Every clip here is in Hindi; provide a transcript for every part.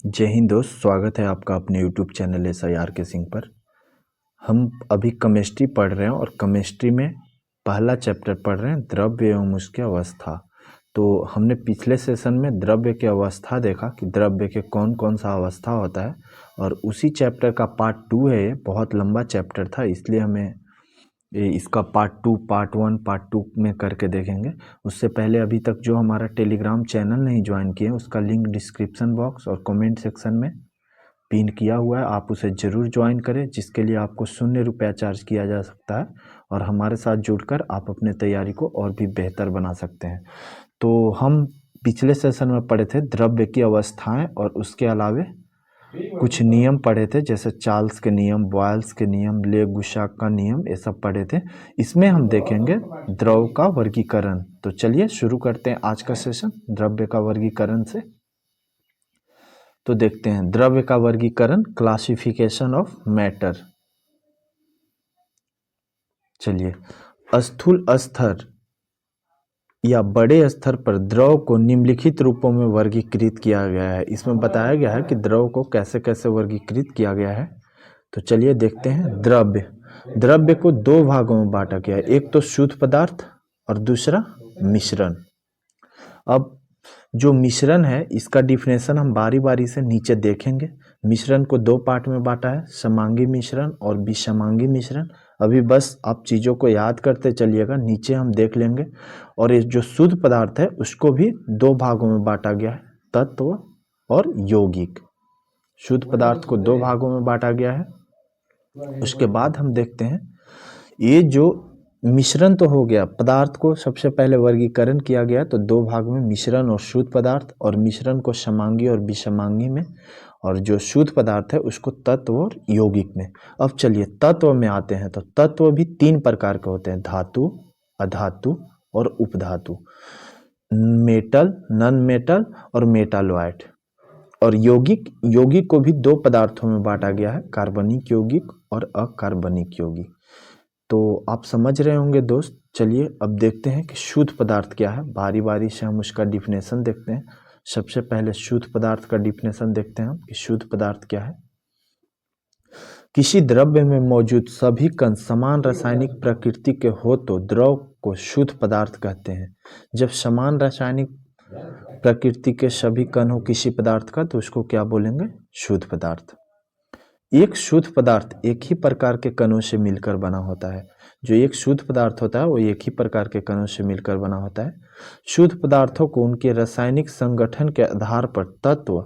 जय हिंद दोस्त, स्वागत है आपका अपने YouTube चैनल SIR के सिंह पर। हम अभी केमिस्ट्री पढ़ रहे हैं और केमिस्ट्री में पहला चैप्टर पढ़ रहे हैं, द्रव्य एवं उसकी अवस्था। तो हमने पिछले सेशन में द्रव्य की अवस्था देखा कि द्रव्य के कौन कौन सा अवस्था होता है, और उसी चैप्टर का पार्ट 2 है। ये बहुत लंबा चैप्टर था, इसलिए हमें इसका पार्ट 2, पार्ट 1, पार्ट 2 में करके देखेंगे। उससे पहले अभी तक जो हमारा टेलीग्राम चैनल नहीं ज्वाइन किए, उसका लिंक डिस्क्रिप्शन बॉक्स और कमेंट सेक्शन में पिन किया हुआ है, आप उसे ज़रूर ज्वाइन करें, जिसके लिए आपको 0 रुपया चार्ज किया जा सकता है। और हमारे साथ जुड़कर आप अपने तैयारी को और भी बेहतर बना सकते हैं। तो हम पिछले सेशन में पढ़े थे द्रव्य की अवस्थाएं, और उसके अलावे कुछ नियम पढ़े थे, जैसे चार्ल्स के नियम, बॉयल्स के नियम, ले गुशाक का नियम, ये सब पढ़े थे। इसमें हम देखेंगे द्रव का वर्गीकरण। तो चलिए शुरू करते हैं आज का सेशन द्रव्य का वर्गीकरण से। तो देखते हैं द्रव्य का वर्गीकरण, क्लासिफिकेशन ऑफ मैटर। चलिए, स्थूल स्तर या बड़े स्तर पर द्रव को निम्नलिखित रूपों में वर्गीकृत किया गया है। इसमें बताया गया है कि द्रव को कैसे कैसे वर्गीकृत किया गया है। तो चलिए देखते हैं। द्रव्य को दो भागों में बांटा गया है, एक तो शुद्ध पदार्थ और दूसरा मिश्रण। अब जो मिश्रण है, इसका डिफिनेशन हम बारी बारी से नीचे देखेंगे। मिश्रण को दो पार्ट में बांटा है, समांगी मिश्रण और विषमांगी मिश्रण। अभी बस आप चीज़ों को याद करते चलिएगा, नीचे हम देख लेंगे। और ये जो शुद्ध पदार्थ है, उसको भी दो भागों में बांटा गया है, तत्व और यौगिक। शुद्ध पदार्थ को दो भागों में बांटा गया है। उसके बाद हम देखते हैं, ये जो मिश्रण तो हो गया, पदार्थ को सबसे पहले वर्गीकरण किया गया तो दो भाग में, मिश्रण और शुद्ध पदार्थ, और मिश्रण को समांगी और विषमांगी में, और जो शुद्ध पदार्थ है उसको तत्व और यौगिक में। अब चलिए तत्व में आते हैं। तो तत्व भी तीन प्रकार के होते हैं, धातु, अधातु और उपधातु, मेटल, नॉन मेटल और मेटालॉइड। और यौगिक को भी दो पदार्थों में बांटा गया है, कार्बनिक यौगिक और अकार्बनिक यौगिक। तो आप समझ रहे होंगे दोस्त। चलिए अब देखते हैं कि शुद्ध पदार्थ क्या है। बारी बारी से हम उसका डिफिनेशन देखते हैं। सबसे पहले शुद्ध पदार्थ का डिफिनेशन देखते हैं हम कि शुद्ध पदार्थ क्या है। किसी द्रव्य में मौजूद सभी कण समान रासायनिक प्रकृति के हो तो द्रव को शुद्ध पदार्थ कहते हैं। जब समान रासायनिक प्रकृति के सभी कण हो किसी पदार्थ का, तो उसको क्या बोलेंगे? शुद्ध पदार्थ। एक शुद्ध पदार्थ एक ही प्रकार के कणों से मिलकर बना होता है। जो एक शुद्ध पदार्थ होता है वो एक ही प्रकार के कणों से मिलकर बना होता है। शुद्ध पदार्थों को उनके रासायनिक संगठन के आधार पर तत्व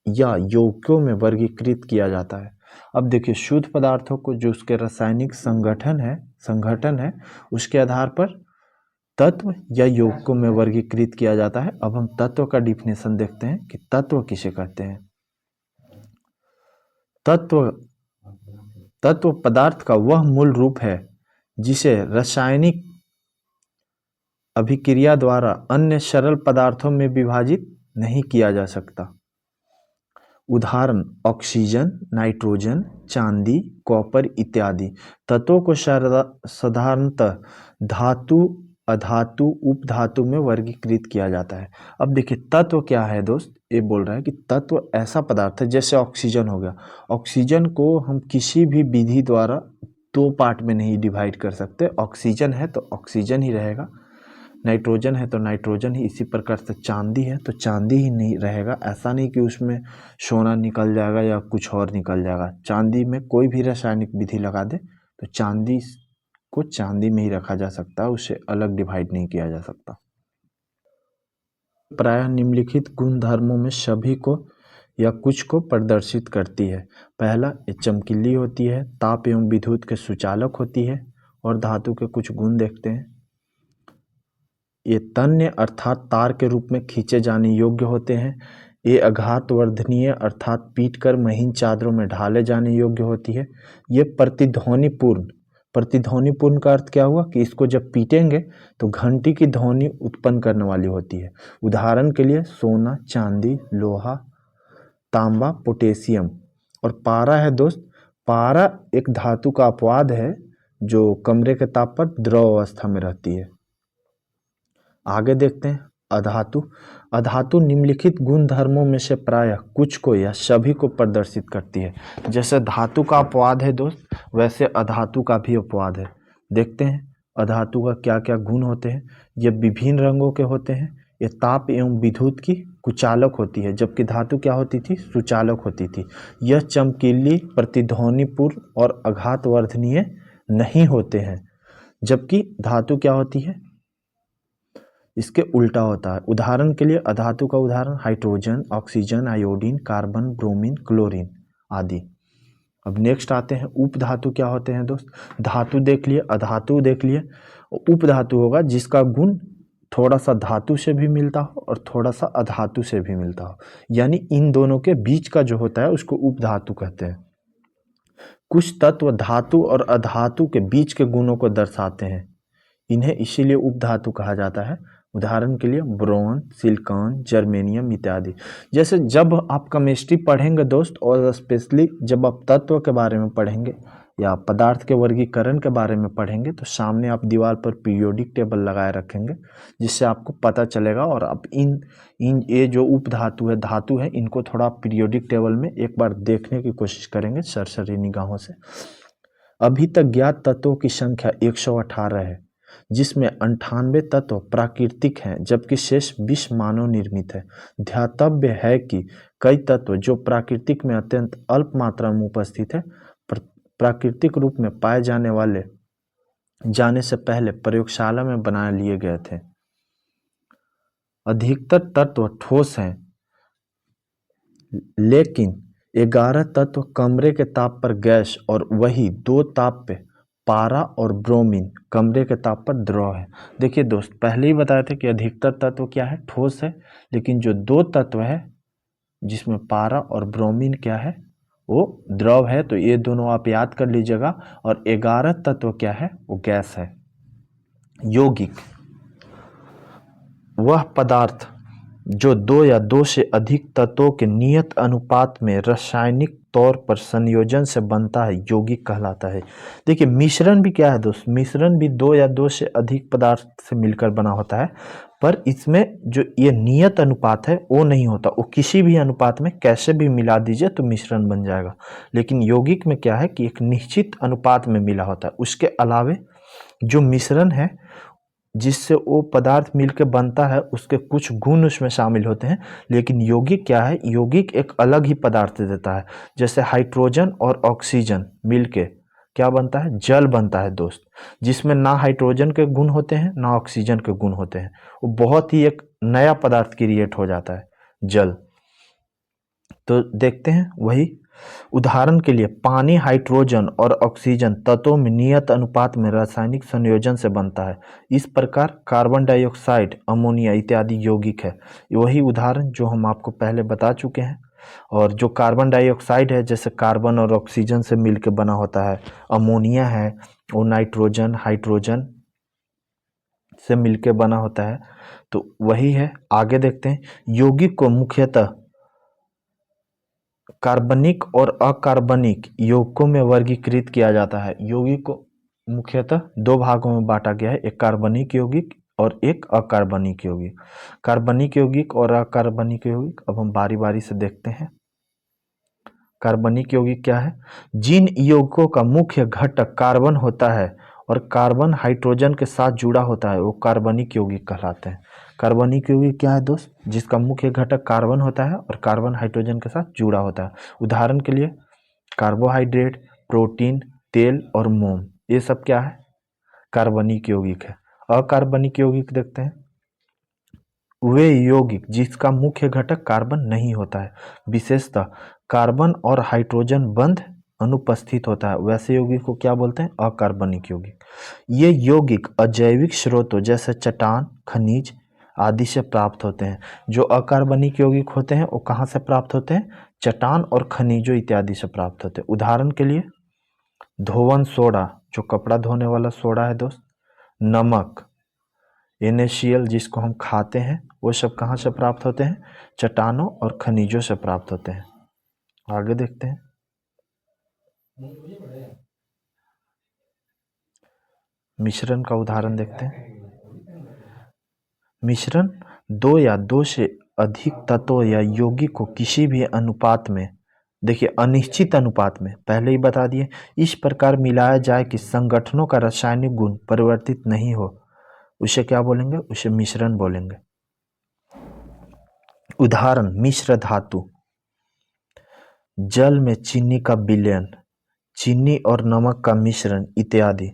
या यौगिकों में वर्गीकृत किया जाता है। अब देखिए, शुद्ध पदार्थों को जो उसके रासायनिक संगठन है उसके आधार पर तत्व या यौगिकों में वर्गीकृत किया जाता है। अब हम तत्व का डिफिनेशन देखते हैं कि तत्व किसे कहते हैं। तत्व पदार्थ का वह मूल रूप है जिसे रासायनिक अभिक्रिया द्वारा अन्य सरल पदार्थों में विभाजित नहीं किया जा सकता। उदाहरण, ऑक्सीजन, नाइट्रोजन, चांदी, कॉपर इत्यादि। तत्वों को साधारणतः धातु, अधातु, उपधातु में वर्गीकृत किया जाता है। अब देखिए तत्व क्या है दोस्त, ये बोल रहा है कि तत्व ऐसा पदार्थ है, जैसे ऑक्सीजन हो गया। ऑक्सीजन को हम किसी भी विधि द्वारा दो पार्ट में नहीं डिवाइड कर सकते। ऑक्सीजन है तो ऑक्सीजन ही रहेगा, नाइट्रोजन है तो नाइट्रोजन ही। इसी प्रकार से चांदी है तो चांदी ही नहीं रहेगा। ऐसा नहीं कि उसमें सोना निकल जाएगा या कुछ और निकल जाएगा। चांदी में कोई भी रासायनिक विधि लगा दे तो चांदी को चांदी में ही रखा जा सकता है, उसे अलग डिवाइड नहीं किया जा सकता। प्रायः निम्नलिखित गुण धर्मों में सभी को या कुछ को प्रदर्शित करती है। पहला, ये चमकीली होती है, ताप एवं विद्युत के सुचालक होती है। और धातु के कुछ गुण देखते हैं। ये तन्य अर्थात तार के रूप में खींचे जाने योग्य होते हैं। ये आघात वर्धनीय अर्थात पीटकर महीन चादरों में ढाले जाने योग्य होती है। ये प्रतिध्वनिपूर्ण का अर्थ क्या हुआ कि इसको जब पीटेंगे तो घंटी की ध्वनि उत्पन्न करने वाली होती है। उदाहरण के लिए सोना, चांदी, लोहा, तांबा, पोटेशियम। और पारा है दोस्त, पारा एक धातु का अपवाद है जो कमरे के ताप पर द्रव अवस्था में रहती है। आगे देखते हैं, अधातु। अधातु निम्नलिखित गुण धर्मों में से प्रायः कुछ को या सभी को प्रदर्शित करती है। जैसे धातु का अपवाद है दोस्त, वैसे अधातु का भी अपवाद है। देखते हैं अधातु का क्या क्या गुण होते हैं। ये विभिन्न रंगों के होते हैं, ये ताप एवं विद्युत की कुचालक होती है, जबकि धातु क्या होती थी, सुचालक होती थी। यह चमकीली, प्रतिध्वनिपूर्ण और आघातवर्धनीय नहीं होते हैं, जबकि धातु क्या होती है, इसके उल्टा होता है। उदाहरण के लिए अधातु का उदाहरण hydrogen, oxygen, iodine, carbon, bromine, chlorine आदि। अब नेक्स्ट आते हैं उपधातु क्या होते हैं दोस्त। धातु देख लिए, अधातु देख लिए, उपधातु होगा जिसका गुण थोड़ा सा धातु से भी मिलता हो और थोड़ा सा अधातु से भी मिलता हो, यानी इन दोनों के बीच का जो होता है उसको उपधातु कहते हैं। कुछ तत्व धातु और अधातु के बीच के गुणों को दर्शाते हैं, इन्हें इसीलिए उपधातु कहा जाता है। उदाहरण के लिए ब्रोन, सिलिकॉन, जर्मेनियम इत्यादि। जैसे जब आप केमिस्ट्री पढ़ेंगे दोस्त, और स्पेशली जब आप तत्व के बारे में पढ़ेंगे या पदार्थ के वर्गीकरण के बारे में पढ़ेंगे, तो सामने आप दीवार पर पीरियोडिक टेबल लगाए रखेंगे, जिससे आपको पता चलेगा। और आप इन इन ये जो उपधातु है, धातु है, इनको थोड़ा पीरियोडिक टेबल में एक बार देखने की कोशिश करेंगे सरसरी निगाहों से। अभी तक ज्ञात तत्वों की संख्या 118 है, जिसमें 98 तत्व प्राकृतिक हैं, जबकि शेष 20 मानव निर्मित है। ध्यातव्य है कि कई तत्व जो प्राकृतिक में अत्यंत अल्प मात्रा में उपस्थित है, प्राकृतिक रूप में पाए जाने से पहले प्रयोगशाला में बना लिए गए थे। अधिकतर तत्व ठोस हैं, लेकिन 11 तत्व कमरे के ताप पर गैस और वही 2 ताप पे पारा और ब्रोमीन कमरे के ताप पर द्रव है। देखिए दोस्त, पहले ही बताए थे कि अधिकतर तत्व क्या है, ठोस है, लेकिन जो 2 तत्व है जिसमें पारा और ब्रोमीन क्या है, वो द्रव है। तो ये दोनों आप याद कर लीजिएगा। और 11 तत्व क्या है, वो गैस है। यौगिक वह पदार्थ जो 2 या 2 से अधिक तत्वों के नियत अनुपात में रासायनिक तौर पर संयोजन से बनता है, यौगिक कहलाता है। देखिए मिश्रण भी क्या है दोस्त, मिश्रण भी 2 या 2 से अधिक पदार्थ से मिलकर बना होता है, पर इसमें जो ये नियत अनुपात है वो नहीं होता। वो किसी भी अनुपात में कैसे भी मिला दीजिए तो मिश्रण बन जाएगा। लेकिन यौगिक में क्या है कि एक निश्चित अनुपात में मिला होता है। उसके अलावे जो मिश्रण है जिससे वो पदार्थ मिलकर बनता है, उसके कुछ गुण उसमें शामिल होते हैं। लेकिन यौगिक क्या है, यौगिक एक अलग ही पदार्थ देता है। जैसे हाइड्रोजन और ऑक्सीजन मिलके क्या बनता है, जल बनता है दोस्त, जिसमें ना हाइड्रोजन के गुण होते हैं ना ऑक्सीजन के गुण होते हैं। वो बहुत ही एक नया पदार्थ क्रिएट हो जाता है, जल। तो देखते हैं वही उदाहरण के लिए पानी हाइड्रोजन और ऑक्सीजन तत्वों में नियत अनुपात में रासायनिक संयोजन से बनता है। इस प्रकार कार्बन डाइऑक्साइड, अमोनिया इत्यादि यौगिक है। वही उदाहरण जो हम आपको पहले बता चुके हैं। और जो कार्बन डाइऑक्साइड है, जैसे कार्बन और ऑक्सीजन से मिलकर बना होता है। अमोनिया है वो नाइट्रोजन, हाइड्रोजन से मिलकर बना होता है। तो वही है। आगे देखते हैं, यौगिक को मुख्यतः कार्बनिक और अकार्बनिक यौगिकों में वर्गीकृत किया जाता है। यौगिक को मुख्यतः 2 भागों में बांटा गया है, एक कार्बनिक यौगिक और एक अकार्बनिक यौगिक। कार्बनिक यौगिक और अकार्बनिक यौगिक अब हम बारी बारी से देखते हैं। कार्बनिक यौगिक क्या है, जिन यौगिकों का मुख्य घटक कार्बन होता है और कार्बन हाइड्रोजन के साथ जुड़ा होता है, वो कार्बनिक यौगिक कहलाते हैं। कार्बनिक यौगिक क्या है दोस्त, जिसका मुख्य घटक कार्बन होता है और कार्बन हाइड्रोजन के साथ जुड़ा होता है। उदाहरण के लिए कार्बोहाइड्रेट, प्रोटीन, तेल और मोम, ये सब क्या है, कार्बनिक यौगिक है। अकार्बनिक यौगिक देखते हैं, वे यौगिक जिसका मुख्य घटक कार्बन नहीं होता है, विशेषतः कार्बन और हाइड्रोजन बंध अनुपस्थित होता है, वैसे यौगिक को क्या बोलते हैं, अकार्बनिक यौगिक। ये यौगिक अजैविक स्रोतों जैसे चट्टान, खनिज आदि से प्राप्त होते हैं। जो अकार्बनिक यौगिक होते हैं वो कहाँ से प्राप्त होते हैं, चट्टान और खनिजों इत्यादि से प्राप्त होते हैं। उदाहरण के लिए धोवन सोडा, जो कपड़ा धोने वाला सोडा है दोस्त, नमक NaCl जिसको हम खाते हैं, वो सब कहाँ से प्राप्त होते हैं, चट्टानों और खनिजों से प्राप्त होते हैं। आगे देखते हैं, मिश्रण का उदाहरण देखते हैं। मिश्रण 2 या 2 से अधिक तत्व या यौगिक को किसी भी अनुपात में, देखिए अनिश्चित अनुपात में, पहले ही बता दिए, इस प्रकार मिलाया जाए कि संगठनों का रासायनिक गुण परिवर्तित नहीं हो, उसे क्या बोलेंगे? उसे मिश्रण बोलेंगे। उदाहरण, मिश्र धातु, जल में चीनी का विलयन, चीनी और नमक का मिश्रण इत्यादि।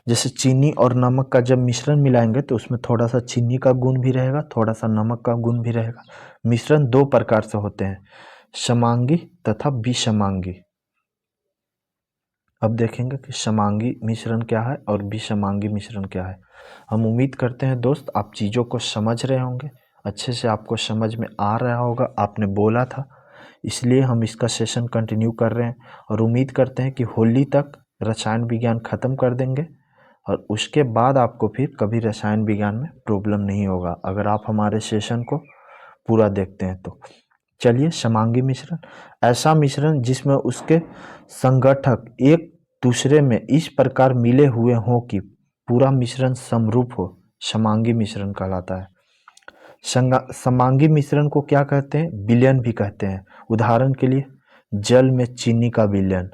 जैसे चीनी और नमक का जब मिश्रण मिलाएंगे तो उसमें थोड़ा सा चीनी का गुण भी रहेगा, थोड़ा सा नमक का गुण भी रहेगा। मिश्रण दो प्रकार से होते हैं, समांगी तथा विषमांगी। अब देखेंगे कि समांगी मिश्रण क्या है और विषमांगी मिश्रण क्या है। हम उम्मीद करते हैं दोस्त आप चीज़ों को समझ रहे होंगे, अच्छे से आपको समझ में आ रहा होगा। आपने बोला था इसलिए हम इसका सेशन कंटिन्यू कर रहे हैं और उम्मीद करते हैं कि होली तक रसायन विज्ञान ख़त्म कर देंगे और उसके बाद आपको फिर कभी रसायन विज्ञान में प्रॉब्लम नहीं होगा, अगर आप हमारे सेशन को पूरा देखते हैं तो। चलिए, समांगी मिश्रण, ऐसा मिश्रण जिसमें उसके संगठक एक दूसरे में इस प्रकार मिले हुए हों कि पूरा मिश्रण समरूप हो, समांगी मिश्रण कहलाता है। समांगी मिश्रण को क्या कहते हैं? विलयन भी कहते हैं। उदाहरण के लिए, जल में चीनी का विलयन,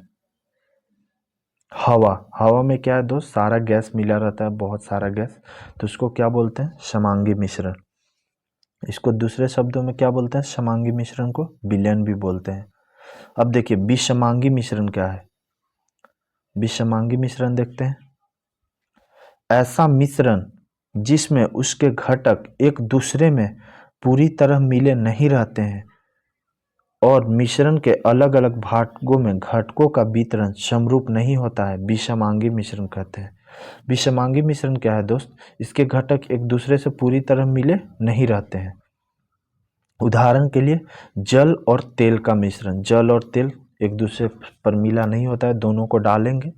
हवा में क्या है दोस्त? सारा गैस मिला रहता है, बहुत सारा गैस, तो उसको क्या बोलते हैं? समांगी मिश्रण। इसको दूसरे शब्दों में क्या बोलते हैं? समांगी मिश्रण को विलयन भी बोलते हैं। अब देखिए विषमांगी मिश्रण क्या है। विषमांगी मिश्रण देखते हैं, ऐसा मिश्रण जिसमें उसके घटक एक दूसरे में पूरी तरह मिले नहीं रहते हैं और मिश्रण के अलग अलग भागों में घटकों का वितरण समरूप नहीं होता है, विषमांगी मिश्रण कहते हैं। विषमांगी मिश्रण क्या है दोस्त? इसके घटक एक दूसरे से पूरी तरह मिले नहीं रहते हैं। उदाहरण के लिए, जल और तेल का मिश्रण, जल और तेल एक दूसरे पर मिला नहीं होता है, दोनों को डालेंगे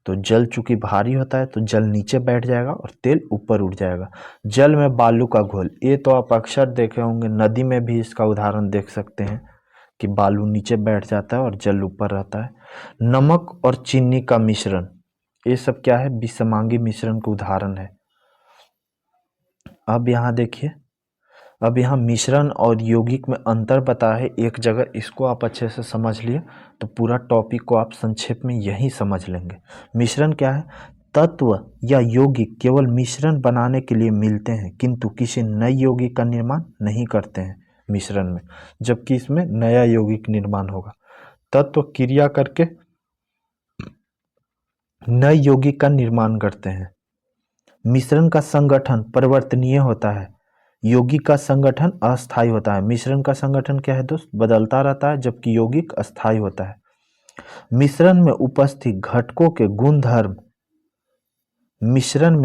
तो जल चूंकि भारी होता है तो जल नीचे बैठ जाएगा और तेल ऊपर उठ जाएगा। जल में बालू का घोल, ये तो आप अक्सर देखे होंगे, नदी में भी इसका उदाहरण देख सकते हैं कि बालू नीचे बैठ जाता है और जल ऊपर रहता है। नमक और चीनी का मिश्रण, ये सब क्या है? विषमांगी मिश्रण का उदाहरण है। अब यहाँ देखिए, अब यहाँ मिश्रण और यौगिक में अंतर बता है एक जगह, इसको आप अच्छे से समझ लिए तो पूरा टॉपिक को आप संक्षेप में यही समझ लेंगे। मिश्रण क्या है? तत्व या यौगिक केवल मिश्रण बनाने के लिए मिलते हैं किंतु किसी नए यौगिक का निर्माण नहीं करते हैं मिश्रण में, जबकि इसमें नया यौगिक निर्माण होगा। तत्व क्रिया करके नए यौगिक का निर्माण करते हैं। मिश्रण का संगठन परिवर्तनीय होता है, यौगिक का संगठन अस्थायी होता है। मिश्रण का संगठन क्या है दोस्त? बदलता रहता है, जबकि यौगिक अस्थायी होता है। मिश्रण में उपस्थित घटकों के गुणधर्म मिश्रण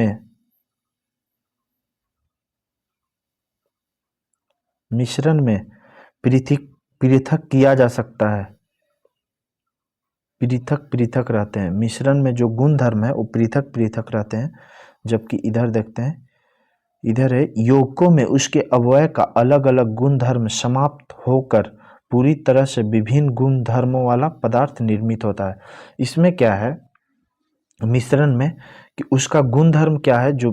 में पृथक किया जा सकता है, पृथक रहते हैं। मिश्रण में जो गुणधर्म है वो पृथक रहते हैं, जबकि इधर देखते हैं, इधर है यौगिकों में उसके अवयव का अलग अलग गुणधर्म समाप्त होकर पूरी तरह से विभिन्न गुणधर्मों वाला पदार्थ निर्मित होता है। इसमें क्या है मिश्रण में कि उसका गुणधर्म क्या है, जो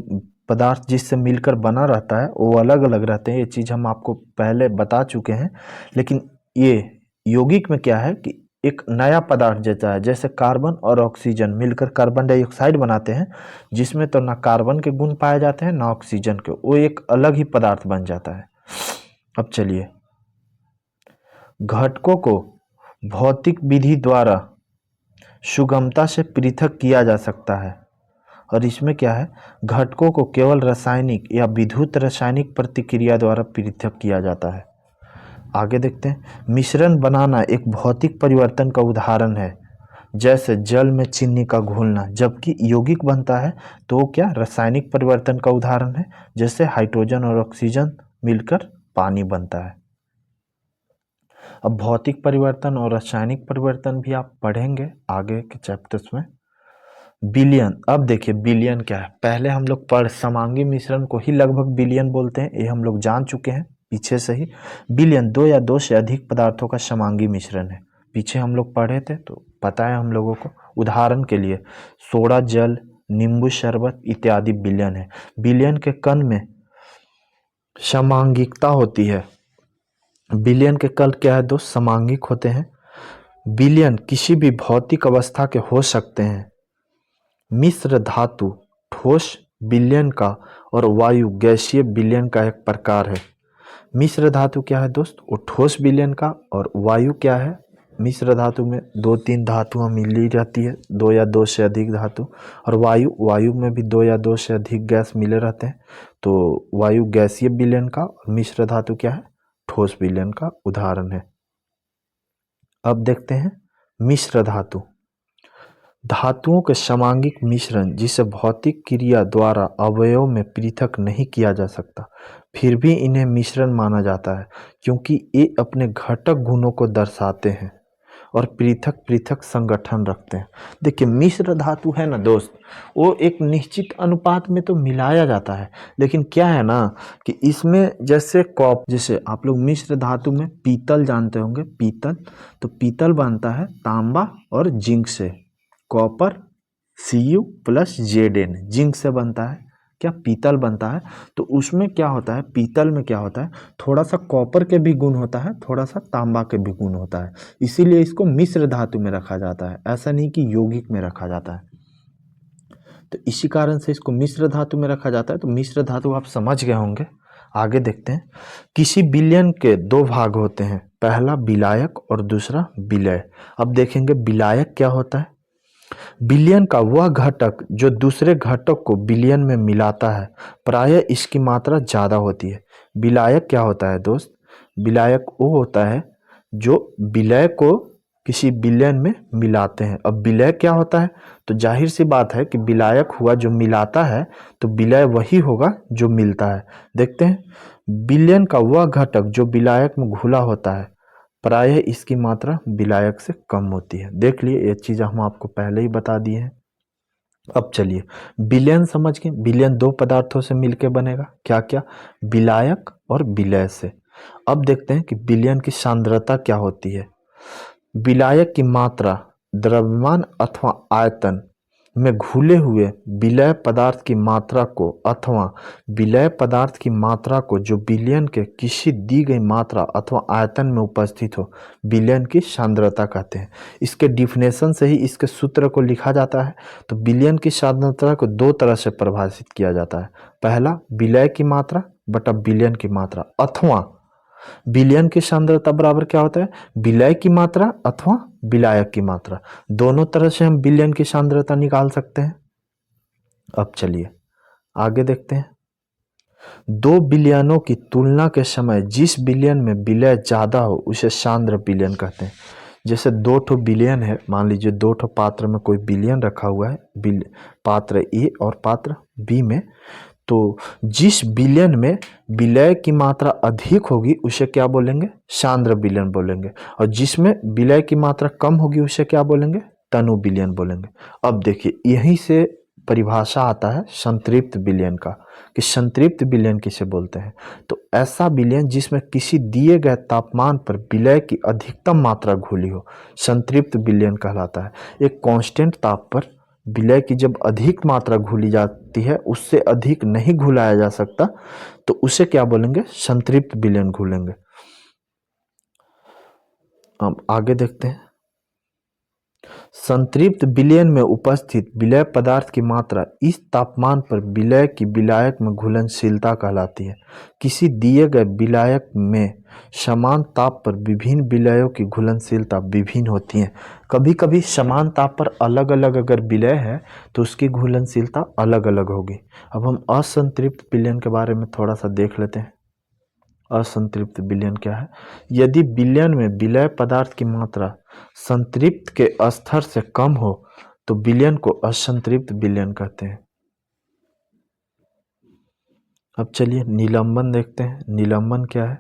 पदार्थ जिससे मिलकर बना रहता है वो अलग अलग रहते हैं। ये चीज़ हम आपको पहले बता चुके हैं, लेकिन ये यौगिक में क्या है कि एक नया पदार्थ देता है। जैसे कार्बन और ऑक्सीजन मिलकर कार्बन डाइऑक्साइड बनाते हैं, जिसमें तो ना कार्बन के गुण पाए जाते हैं ना ऑक्सीजन के, वो एक अलग ही पदार्थ बन जाता है। अब चलिए, घटकों को भौतिक विधि द्वारा सुगमता से पृथक किया जा सकता है और इसमें क्या है, घटकों को केवल रासायनिक या विद्युत रासायनिक प्रतिक्रिया द्वारा पृथक किया जाता है। आगे देखते हैं, मिश्रण बनाना एक भौतिक परिवर्तन का उदाहरण है, जैसे जल में चीनी का घुलना। जबकि यौगिक बनता है तो वो क्या, रासायनिक परिवर्तन का उदाहरण है, जैसे हाइड्रोजन और ऑक्सीजन मिलकर पानी बनता है। अब भौतिक परिवर्तन और रासायनिक परिवर्तन भी आप पढ़ेंगे आगे के चैप्टर्स में। विलयन, अब देखिए विलयन क्या है। पहले हम लोग समांगी मिश्रण को ही लगभग विलयन बोलते हैं, ये हम लोग जान चुके हैं पीछे से ही। विलयन दो या दो से अधिक पदार्थों का समांगी मिश्रण है, पीछे हम लोग पढ़े थे तो पता है हम लोगों को। उदाहरण के लिए सोडा जल, नींबू शरबत इत्यादि विलयन है। विलयन के कण में समांगिकता होती है। विलयन के कण क्या है दोस्त? समांगिक होते हैं। विलयन किसी भी भौतिक अवस्था के हो सकते हैं। मिश्र धातु ठोस विलयन का और वायु गैसीय विलयन का एक प्रकार है। मिश्र धातु क्या है दोस्त? वो ठोस विलयन का, और वायु क्या है? मिश्र धातु में 2-3 धातुआं मिली रहती है, 2 या 2 से अधिक धातु। और वायु में भी 2 या 2 से अधिक गैस मिले रहते हैं। तो वायु गैसीय विलयन का और मिश्र धातु क्या है? ठोस विलयन का उदाहरण है। अब देखते हैं मिश्र धातु। धातुओं के समांगिक मिश्रण जिसे भौतिक क्रिया द्वारा अवयव में पृथक नहीं किया जा सकता, फिर भी इन्हें मिश्रण माना जाता है क्योंकि ये अपने घटक गुणों को दर्शाते हैं और पृथक पृथक संगठन रखते हैं। देखिए मिश्र धातु है ना दोस्त, वो एक निश्चित अनुपात में तो मिलाया जाता है, लेकिन क्या है ना कि इसमें जैसे जैसे आप लोग मिश्र धातु में पीतल जानते होंगे, पीतल, तो पीतल बनता है तांबा और जिंक से। Copper Cu plus Zn zinc से बनता है, क्या पीतल बनता है। तो उसमें क्या होता है, पीतल में क्या होता है, थोड़ा सा कॉपर के भी गुण होता है, थोड़ा सा तांबा के भी गुण होता है, इसीलिए इसको मिश्र धातु में रखा जाता है, ऐसा नहीं कि यौगिक में रखा जाता है। तो इसी कारण से इसको मिश्र धातु में रखा जाता है। तो मिश्र धातु आप समझ गए होंगे। आगे देखते हैं। किसी विलयन के 2 भाग होते हैं, पहला विलायक और दूसरा विलय। अब देखेंगे विलायक क्या होता है। विलयन का वह घटक जो दूसरे घटक को विलयन में मिलाता है, प्रायः इसकी मात्रा ज़्यादा होती है। विलायक क्या होता है दोस्त? विलायक वो होता है जो विलय को किसी विलयन में मिलाते हैं। अब विलय क्या होता है? तो जाहिर सी बात है कि विलायक हुआ जो मिलाता है, तो विलय वही होगा जो मिलता है। देखते हैं, विलयन का वह घटक जो विलायक में घुला होता है, प्रायः इसकी मात्रा विलायक से कम होती है। देख लिए, ये चीज़ हम आपको पहले ही बता दिए हैं। अब चलिए विलयन समझ गए। विलयन 2 पदार्थों से मिलकर बनेगा, क्या क्या? विलायक और विलय से। अब देखते हैं कि विलयन की सांद्रता क्या होती है। विलायक की मात्रा द्रव्यमान अथवा आयतन में घुले हुए विलय पदार्थ की मात्रा को अथवा विलय पदार्थ की मात्रा को जो विलयन के किसी दी गई मात्रा अथवा आयतन में उपस्थित हो, विलयन की सांद्रता कहते हैं। इसके डिफिनेशन से ही इसके सूत्र को लिखा जाता है। तो विलयन की सांद्रता को 2 तरह से परिभाषित किया जाता है। पहला विलय की मात्रा बटा विलयन की मात्रा, अथवा विलयन की सांद्रता बराबर क्या होता है? विलय की मात्रा अथवा विलायक की मात्रा। दोनों तरह से हम विलयन की सांद्रता निकाल सकते हैं। अब चलिए आगे देखते हैं। 2 विलयनों की तुलना के समय जिस विलयन में विलय ज्यादा हो उसे सांद्र विलयन कहते हैं। जैसे 2 ठो विलयन है, मान लीजिए 2 ठो पात्र में कोई विलयन रखा हुआ है, पात्र ए और पात्र बी में, तो जिस विलयन में विलय की मात्रा अधिक होगी उसे क्या बोलेंगे? सांद्र विलयन बोलेंगे। और जिसमें विलय की मात्रा कम होगी उसे क्या बोलेंगे? तनु विलयन बोलेंगे। अब देखिए यहीं से परिभाषा आता है संतृप्त विलयन का, कि संतृप्त विलयन किसे बोलते हैं। तो ऐसा विलयन जिसमें किसी दिए गए तापमान पर विलय की अधिकतम मात्रा घुली हो, संतृप्त विलयन कहलाता है। एक कांस्टेंट ताप पर विलय की जब अधिक मात्रा घुली जाती है, उससे अधिक नहीं घुलाया जा सकता, तो उसे क्या बोलेंगे? संतृप्त विलयन घुलेंगे। अब आगे देखते हैं। संतृप्त विलयन में उपस्थित विलय पदार्थ की मात्रा इस तापमान पर विलय की विलायक में घुलनशीलता कहलाती है। किसी दिए गए विलायक में समान ताप पर विभिन्न विलयों की घुलनशीलता विभिन्न होती है। कभी कभी समान ताप पर अलग अलग अगर विलय है तो उसकी घुलनशीलता अलग अलग होगी। अब हम असंतृप्त विलयन के बारे में थोड़ा सा देख लेते हैं। असंतृप्त विलयन क्या है? यदि विलयन में विलय पदार्थ की मात्रा संतृप्त के स्तर से कम हो तो विलयन को असंतृप्त विलयन कहते हैं। अब चलिए निलंबन देखते हैं। निलंबन क्या है?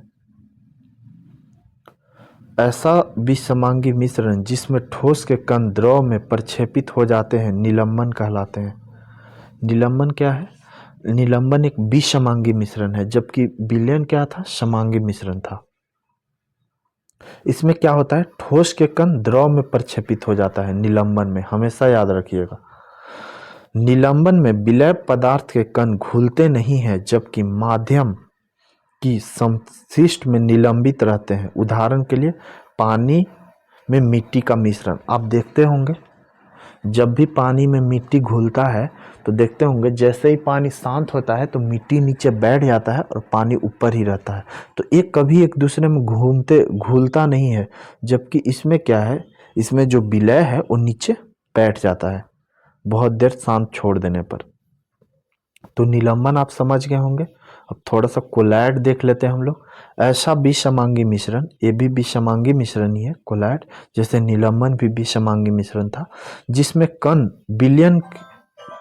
ऐसा विसमांगी मिश्रण जिसमें ठोस के कण द्रव में प्रक्षेपित हो जाते हैं निलंबन कहलाते हैं। निलंबन क्या है? निलंबन एक विसमांगी मिश्रण है, जबकि विलयन क्या था? समांगी मिश्रण था। इसमें क्या होता है? ठोस के कण द्रव में प्रक्षेपित हो जाता है निलंबन में, हमेशा याद रखिएगा। निलंबन में विलय पदार्थ के कण घुलते नहीं हैं, जबकि माध्यम कि समशिष्ट में निलंबित रहते हैं। उदाहरण के लिए पानी में मिट्टी का मिश्रण। आप देखते होंगे जब भी पानी में मिट्टी घुलता है तो देखते होंगे जैसे ही पानी शांत होता है तो मिट्टी नीचे बैठ जाता है और पानी ऊपर ही रहता है। तो ये कभी एक दूसरे में घुलता नहीं है, जबकि इसमें क्या है, इसमें जो विलय है वो नीचे बैठ जाता है बहुत देर शांत छोड़ देने पर। तो निलंबन आप समझ गए होंगे। अब थोड़ा सा कोलैड देख लेते हैं हम लोग। ऐसा विषमांगी मिश्रण, ये भी विषमांगी मिश्रण ही है कोलैड, जैसे निलंबन भी विषमांगी मिश्रण था, जिसमें कण बिलियन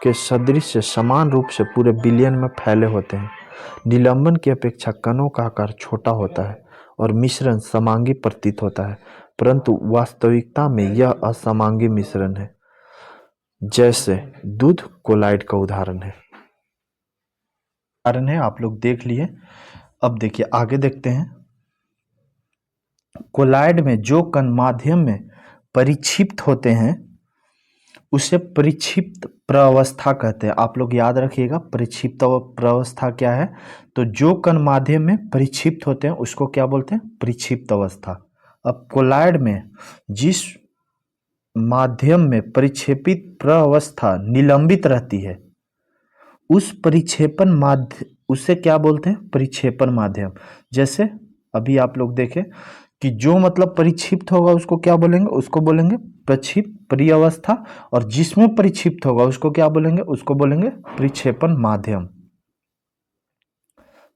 के सदृश समान रूप से पूरे बिलियन में फैले होते हैं। निलंबन की अपेक्षा कणों का आकार छोटा होता है और मिश्रण समांगी प्रतीत होता है, परंतु वास्तविकता में यह असमांगी मिश्रण है, जैसे दूध कोलाइड का उदाहरण है। आप लोग देख लिए। अब देखिए आगे देखते हैं। कोलाइड में जो कण माध्यम में परिक्षिप्त होते हैं उसे परिक्षिप्त प्रावस्था कहते हैं। आप लोग याद रखिएगा परिक्षिप्त प्रावस्था क्या है। तो जो कण माध्यम में परिक्षिप्त होते हैं उसको क्या बोलते हैं, परिक्षिप्त अवस्था। अब कोलाइड में जिस माध्यम में परिक्षेपित प्रावस्था निलंबित रहती है उस परिक्षेपण माध्यम, उसे क्या बोलते हैं, परिक्षेपण माध्यम। जैसे अभी आप लोग देखें कि जो मतलब परिक्षिप्त होगा उसको क्या बोलेंगे, उसको बोलेंगे प्रक्षिप्त परिअवस्था, और जिसमें परिक्षिप्त होगा उसको क्या बोलेंगे, उसको बोलेंगे परिक्षेपण माध्यम।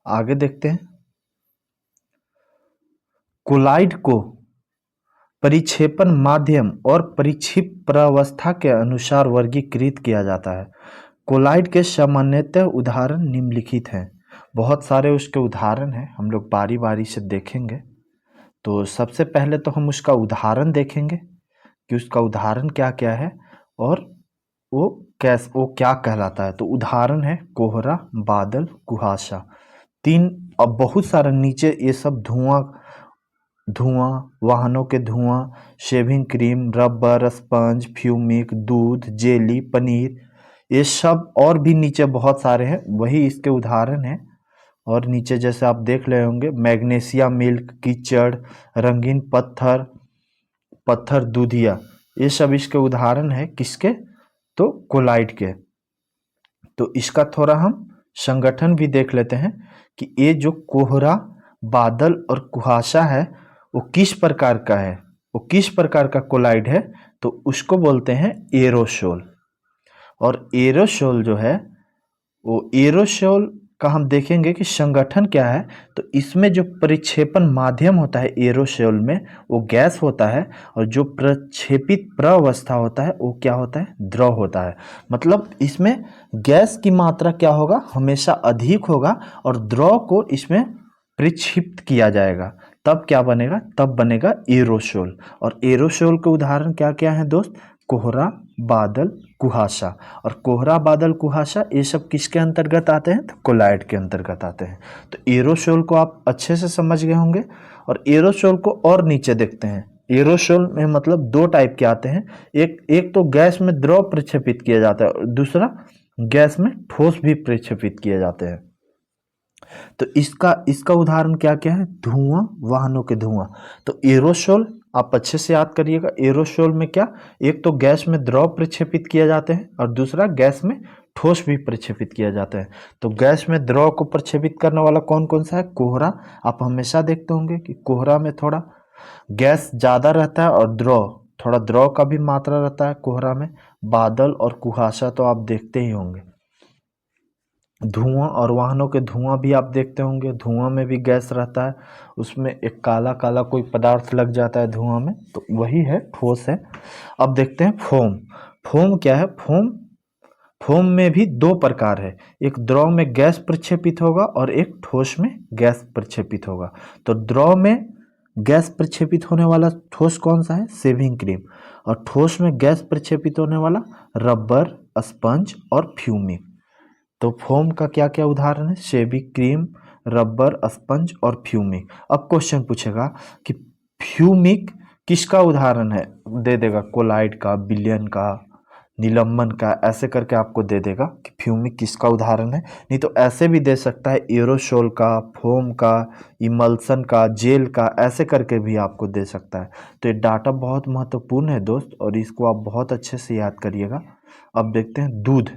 आगे देखते हैं। कोलाइड को परिक्षेपण माध्यम और परिक्षिप्त प्रावस्था के अनुसार वर्गीकृत किया जाता है। कोलाइड के सामान्यतः उदाहरण निम्नलिखित हैं। बहुत सारे उसके उदाहरण हैं, हम लोग बारी बारी से देखेंगे। तो सबसे पहले तो हम उसका उदाहरण देखेंगे कि उसका उदाहरण क्या क्या है और वो क्या कहलाता है। तो उदाहरण है कोहरा, बादल, कुहासा। तीन। अब बहुत सारा नीचे ये सब धुआं, वाहनों के धुआं, शेविंग क्रीम, रबर, स्पंज, फ्यूमिक, दूध, जेली, पनीर, ये सब और भी नीचे बहुत सारे हैं, वही इसके उदाहरण हैं। और नीचे जैसे आप देख रहे होंगे मैग्नीशिया मिल्क, कीचड़, रंगीन पत्थर दूधिया, ये सब इसके उदाहरण है। किसके, तो कोलाइड के। तो इसका थोड़ा हम संगठन भी देख लेते हैं कि ये जो कोहरा, बादल और कुहासा है वो किस प्रकार का है, वो किस प्रकार का कोलाइड है। तो उसको बोलते हैं एरोसोल। और एरोसोल जो है वो एरोसोल का हम देखेंगे कि संगठन क्या है। तो इसमें जो परिक्षेपण माध्यम होता है एरोसोल में वो गैस होता है, और जो प्रक्षेपित प्रावस्था होता है वो क्या होता है, द्रव होता है। मतलब इसमें गैस की मात्रा क्या होगा, हमेशा अधिक होगा, और द्रव को इसमें प्रक्षिप्त किया जाएगा, तब क्या बनेगा, तब बनेगा एरोसोल। और एरोसोल के उदाहरण क्या क्या है दोस्त, कोहरा, बादल, कुहासा। और कोहरा, बादल, कुहासा ये सब किसके अंतर्गत आते हैं, तो कोलाइड के अंतर्गत आते हैं। तो एरोसोल को आप अच्छे से समझ गए होंगे। और एरोसोल को और नीचे देखते हैं। एरोसोल में मतलब दो टाइप के आते हैं। एक तो गैस में द्रव प्रक्षेपित किया जाता है और दूसरा गैस में ठोस भी प्रक्षेपित किए जाते हैं। तो इसका उदाहरण क्या क्या है, धुआं, वाहनों के धुआं। तो एरोसोल आप अच्छे से याद करिएगा। एरोसोल में क्या, एक तो गैस में द्रव प्रक्षेपित किया जाते हैं और दूसरा गैस में ठोस भी प्रक्षेपित किया जाता है। तो गैस में द्रव को प्रक्षेपित करने वाला कौन कौन सा है, कोहरा। आप हमेशा देखते होंगे कि कोहरा में थोड़ा गैस ज़्यादा रहता है और थोड़ा द्रव का भी मात्रा रहता है कोहरा में। बादल और कुहासा तो आप देखते ही होंगे। धुआं और वाहनों के धुआं भी आप देखते होंगे, धुआं में भी गैस रहता है, उसमें एक काला काला कोई पदार्थ लग जाता है धुआं में, तो वही है, ठोस है। अब देखते हैं फोम। फोम क्या है, फोम में भी दो प्रकार है, एक द्रव में गैस प्रक्षेपित होगा और एक ठोस में गैस प्रक्षेपित होगा। तो द्रव में गैस प्रक्षेपित होने वाला ठोस कौन सा है, शेविंग क्रीम। और ठोस में गैस प्रक्षेपित होने वाला रबर, स्पंज और फ्यूमिक। तो फोम का क्या क्या उदाहरण है, शेविंग क्रीम, रबर, स्पंज और फ्यूमिक। अब क्वेश्चन पूछेगा कि फ्यूमिक किसका उदाहरण है, दे देगा कोलाइड का, बिलियन का, निलंबन का, ऐसे करके आपको दे देगा कि फ्यूमिक किसका उदाहरण है। नहीं तो ऐसे भी दे सकता है एरोसोल का, फोम का, इमल्सन का, जेल का, ऐसे करके भी आपको दे सकता है। तो ये डाटा बहुत महत्वपूर्ण है दोस्त, और इसको आप बहुत अच्छे से याद करिएगा। अब देखते हैं दूध।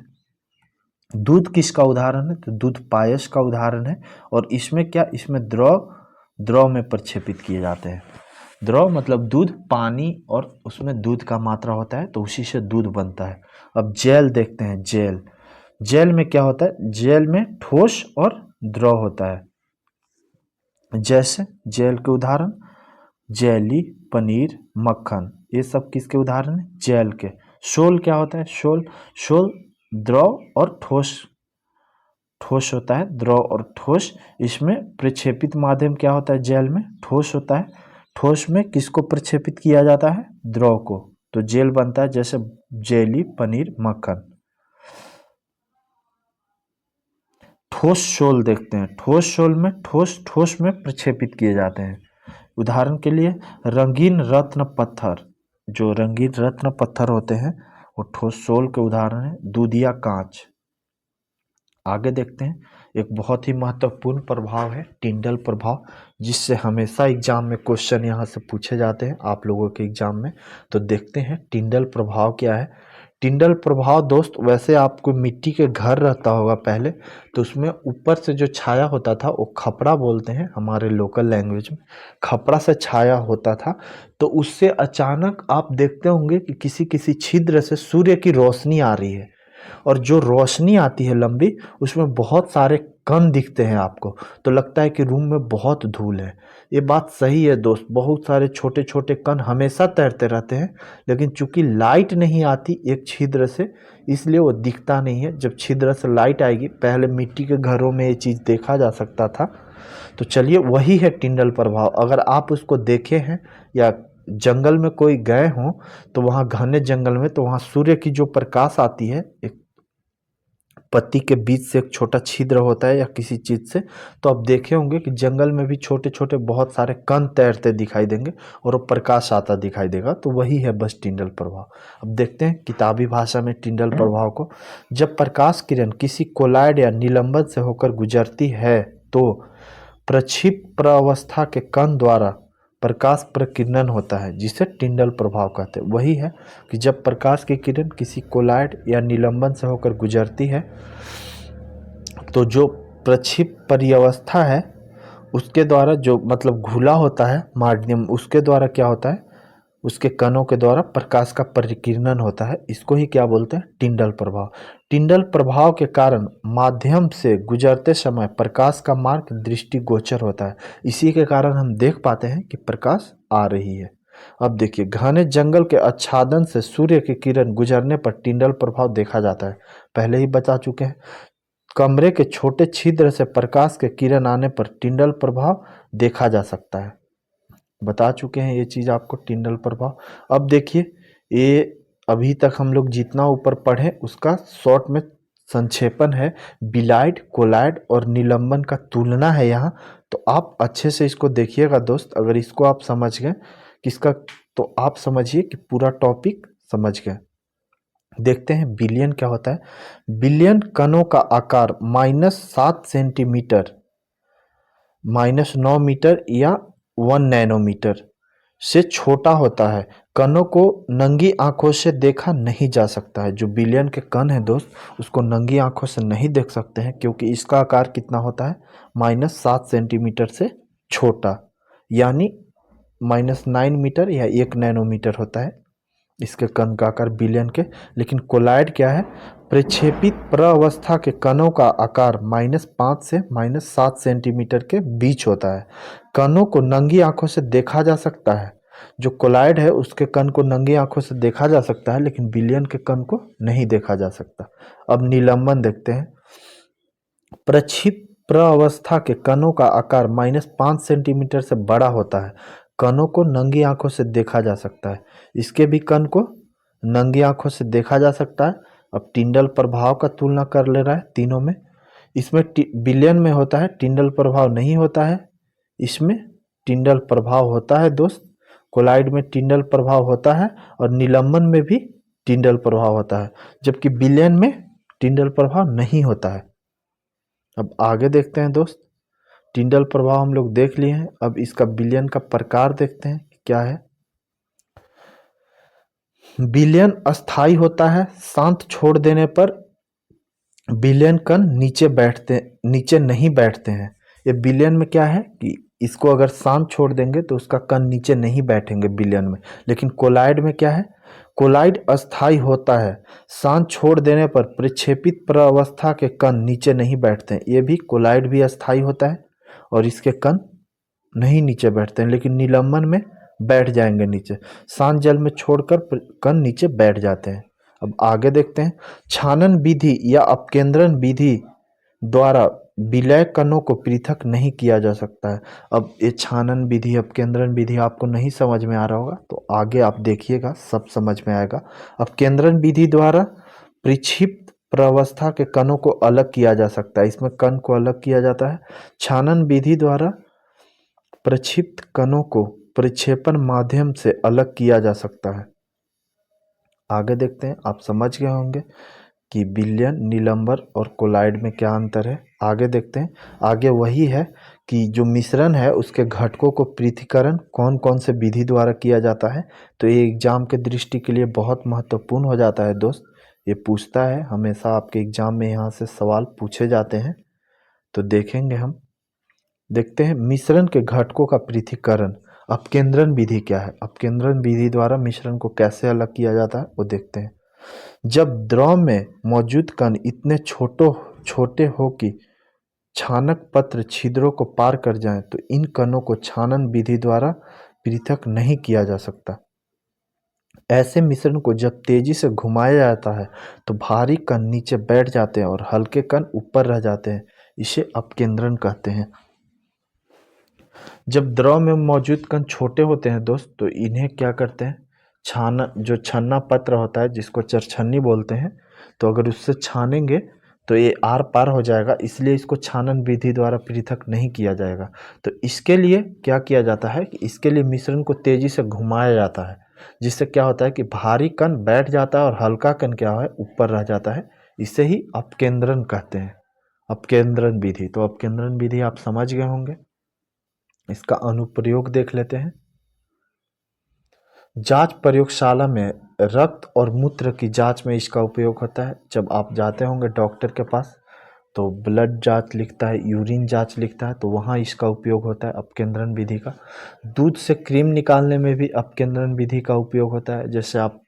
दूध किसका उदाहरण है? तो दूध पायस का उदाहरण है। और इसमें क्या, इसमें द्रव में प्रक्षेपित किए जाते हैं। द्रव मतलब दूध, पानी और उसमें दूध का मात्रा होता है, तो उसी से दूध बनता है। अब जेल देखते हैं। जेल, जेल में क्या होता है? जेल में ठोस और द्रव होता है। जैसे जेल के उदाहरण जेली, पनीर, मक्खन, ये सब किसके उदाहरण है? जेल के। शोल क्या होता है? शोल द्रव और ठोस, ठोस होता है, द्रव और ठोस। इसमें प्रक्षेपित माध्यम क्या होता है? जेल में ठोस होता है। ठोस में किसको प्रक्षेपित किया जाता है? द्रव को। तो जेल बनता है जैसे जेली, पनीर, मक्खन। ठोस शोल देखते हैं। ठोस शोल में ठोस में प्रक्षेपित किए जाते हैं। उदाहरण के लिए रंगीन रत्न पत्थर, जो रंगीन रत्न पत्थर होते हैं वो ठोस शोल के उदाहरण है। दूधिया कांच। आगे देखते हैं, एक बहुत ही महत्वपूर्ण प्रभाव है टिंडल प्रभाव, जिससे हमेशा एग्जाम में क्वेश्चन यहाँ से पूछे जाते हैं आप लोगों के एग्जाम में। तो देखते हैं टिंडल प्रभाव क्या है। टिंडल प्रभाव दोस्त, वैसे आपको मिट्टी के घर रहता होगा पहले, तो उसमें ऊपर से जो छाया होता था वो खपड़ा बोलते हैं हमारे लोकल लैंग्वेज में। खपड़ा से छाया होता था, तो उससे अचानक आप देखते होंगे कि किसी किसी छिद्र से सूर्य की रोशनी आ रही है, और जो रोशनी आती है लंबी, उसमें बहुत सारे कण दिखते हैं आपको, तो लगता है कि रूम में बहुत धूल है। ये बात सही है दोस्त, बहुत सारे छोटे छोटे कण हमेशा तैरते रहते हैं, लेकिन चूंकि लाइट नहीं आती एक छिद्र से, इसलिए वो दिखता नहीं है। जब छिद्र से लाइट आएगी, पहले मिट्टी के घरों में ये चीज़ देखा जा सकता था। तो चलिए, वही है टिंडल प्रभाव। अगर आप उसको देखे हैं या जंगल में कोई गए हों, तो वहाँ घने जंगल में, तो वहाँ सूर्य की जो प्रकाश आती है, एक पत्ती के बीच से एक छोटा छिद्र होता है या किसी चीज से, तो आप देखे होंगे कि जंगल में भी छोटे छोटे बहुत सारे कण तैरते दिखाई देंगे और वो प्रकाश आता दिखाई देगा। तो वही है बस टिंडल प्रभाव। अब देखते हैं किताबी भाषा में टिंडल प्रभाव को। जब प्रकाश किरण किसी कोलाइड या निलंबन से होकर गुजरती है, तो प्रक्षिप्त प्रावस्था के कण द्वारा प्रकाश प्रकीर्णन होता है, जिसे टिंडल प्रभाव कहते हैं। वही है कि जब प्रकाश की किरण किसी कोलाइड या निलंबन से होकर गुजरती है, तो जो प्रक्षिप्त पर्यावस्था है उसके द्वारा, जो मतलब घुला होता है माध्यम, उसके द्वारा क्या होता है, उसके कणों के द्वारा प्रकाश का परिकीर्णन होता है। इसको ही क्या बोलते हैं? टिंडल प्रभाव। टिंडल प्रभाव के कारण माध्यम से गुजरते समय प्रकाश का मार्ग दृष्टिगोचर होता है। इसी के कारण हम देख पाते हैं कि प्रकाश आ रही है। अब देखिए, घने जंगल के आच्छादन से सूर्य की किरण गुजरने पर टिंडल प्रभाव देखा जाता है, पहले ही बता चुके हैं। कमरे के छोटे छिद्र से प्रकाश के किरण आने पर टिंडल प्रभाव देखा जा सकता है, बता चुके हैं ये चीज़ आपको, टिंडल प्रभाव। अब देखिए, ये अभी तक हम लोग जितना ऊपर पढ़े उसका शॉर्ट में संक्षेपण है। बिलाइड, कोलाइड और निलंबन का तुलना है यहाँ। तो आप अच्छे से इसको देखिएगा दोस्त। अगर इसको आप समझ गए किसका, तो आप समझिए कि पूरा टॉपिक समझ गए। देखते हैं बिलियन क्या होता है। बिलियन कणों का आकार -7 सेंटीमीटर, -9 मीटर या 1 नैनोमीटर से छोटा होता है। कणों को नंगी आंखों से देखा नहीं जा सकता है। जो बिलियन के कण है दोस्त, उसको नंगी आंखों से नहीं देख सकते हैं, क्योंकि इसका आकार कितना होता है? -7 सेंटीमीटर से छोटा, यानी -9 मीटर या 1 नैनोमीटर होता है इसके कण का आकार बिलियन के। लेकिन कोलाइड क्या है? प्रक्षेपित प्रावस्था के कणों का आकार -5 से -7 सेंटीमीटर के बीच होता है। कणों को नंगी आंखों से देखा जा सकता है। जो कोलाइड है उसके कण को नंगी आंखों से देखा जा सकता है, लेकिन बिलियन के कण को नहीं देखा जा सकता। अब निलंबन देखते हैं। प्रक्षिप्त प्रावस्था के कणों का आकार -5 सेंटीमीटर से बड़ा होता है। कणों को नंगी आंखों से देखा जा सकता है। इसके भी कण को नंगी आंखों से देखा जा सकता है। अब टिंडल प्रभाव का तुलना कर ले रहा है तीनों में। इसमें बिलियन में होता है, टिंडल प्रभाव नहीं होता है। इसमें टिंडल प्रभाव होता है दोस्त। कोलाइड में टिंडल प्रभाव होता है और निलंबन में भी टिंडल प्रभाव होता है, जबकि विलयन में टिंडल प्रभाव नहीं होता है। अब आगे देखते हैं दोस्त, टिंडल प्रभाव हम लोग देख लिए हैं, अब इसका विलयन का प्रकार देखते हैं क्या है। विलयन अस्थाई होता है, शांत छोड़ देने पर विलयन कण नीचे नहीं बैठते हैं। ये विलयन में क्या है कि इसको अगर शांत छोड़ देंगे तो उसका कण नीचे नहीं बैठेंगे विलयन में। लेकिन कोलाइड में क्या है, कोलाइड अस्थाई होता है, शांत छोड़ देने पर प्रक्षेपित प्रावस्था के कण नीचे नहीं बैठते हैं। ये भी कोलाइड भी अस्थाई होता है और इसके कण नहीं नीचे बैठते हैं, लेकिन निलंबन में बैठ जाएंगे नीचे, शांत जल में छोड़कर कण नीचे बैठ जाते हैं। अब आगे देखते हैं, छानन विधि या अपकेंद्रण विधि द्वारा विलय कणों को पृथक नहीं किया जा सकता है। अब ये छानन विधि अपकेंद्रण विधि आपको नहीं समझ में आ रहा होगा तो आगे आप देखिएगा सब समझ में आएगा। अपकेंद्रण विधि द्वारा प्रक्षिप्त प्रावस्था के कणों को अलग किया जा सकता है, इसमें कण को अलग किया जाता है। छानन विधि द्वारा प्रक्षिप्त कणों को प्रक्षेपण माध्यम से अलग किया जा सकता है। आगे देखते हैं, आप समझ गए होंगे कि विलयन, निलंबर और कोलाइड में क्या अंतर है। आगे देखते हैं, आगे वही है कि जो मिश्रण है उसके घटकों को पृथक्करण कौन कौन से विधि द्वारा किया जाता है। तो ये एग्जाम के दृष्टि के लिए बहुत महत्वपूर्ण हो जाता है दोस्त, ये पूछता है हमेशा आपके एग्जाम में, यहाँ से सवाल पूछे जाते हैं। तो देखेंगे हम, देखते हैं मिश्रण के घटकों का पृथक्करण। अपकेंद्रण विधि क्या है, अपकेंद्रण विधि द्वारा मिश्रण को कैसे अलग किया जाता है वो देखते हैं। जब द्रव में मौजूद कण इतने छोटे हो कि छानक पत्र छिद्रों को पार कर जाएं, तो इन कणों को छानन विधि द्वारा पृथक नहीं किया जा सकता। ऐसे मिश्रण को जब तेजी से घुमाया जाता है तो भारी कण नीचे बैठ जाते हैं और हल्के कण ऊपर रह जाते हैं, इसे अपकेंद्रण कहते हैं। जब द्रव में मौजूद कण छोटे होते हैं दोस्त, तो इन्हें क्या करते हैं, जो छन्ना पत्र होता है जिसको चरछन्नी बोलते हैं, तो अगर उससे छानेंगे तो ये आर पार हो जाएगा, इसलिए इसको छानन विधि द्वारा पृथक नहीं किया जाएगा। तो इसके लिए क्या किया जाता है कि इसके लिए मिश्रण को तेजी से घुमाया जाता है, जिससे क्या होता है कि भारी कण बैठ जाता है और हल्का कण क्या है ऊपर रह जाता है, इसे ही अपकेंद्रण कहते हैं, अपकेंद्रण विधि। तो अपकेंद्रण विधि आप समझ गए होंगे। इसका अनुप्रयोग देख लेते हैं। जांच प्रयोगशाला में रक्त और मूत्र की जांच में इसका उपयोग होता है। जब आप जाते होंगे डॉक्टर के पास तो ब्लड जांच लिखता है, यूरिन जांच लिखता है, तो वहाँ इसका उपयोग होता है अपकेंद्रण विधि का। दूध से क्रीम निकालने में भी अपकेंद्रण विधि का उपयोग होता है। जैसे आप